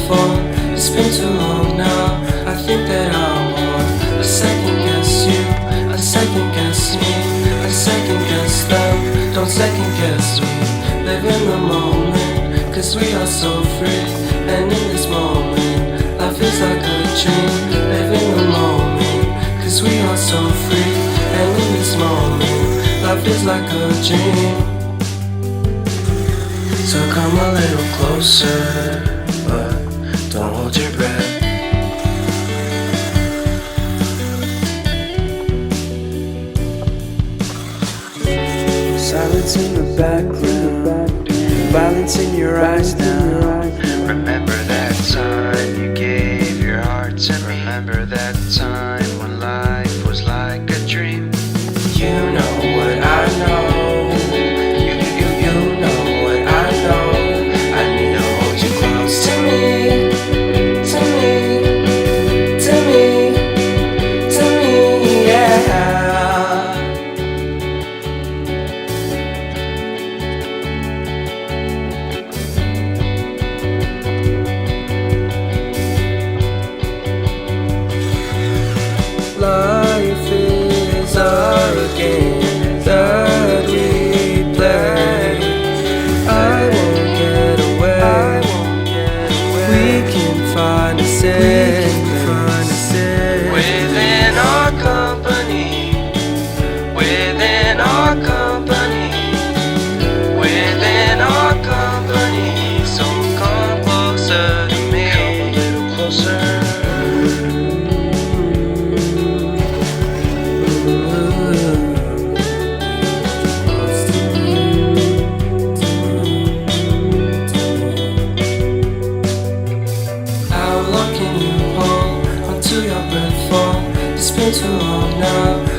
before. It's been too long now. I think that I want. I second guess you, I second guess me, I second guess them. Don't second guess me. Live in the moment, cause we are so free. And in this moment, life is like a dream. Live in the moment, cause we are so free. And in this moment, life is like a dream. So come a little closer, but don't hold your breath. Silence in the background, violence in your eyes now. Remember that time you gave your heart to me. Remember that time when life was like a dream. You know what I know. You know what I know. I need to hold you close to me, to me, to me, to me, yeah. Life is a game that we play. I won't get away. We can find a sense Within our company, within our company, within our company. So come closer to me, come a little closer. How long can you hold onto your breath for? It's been too long now.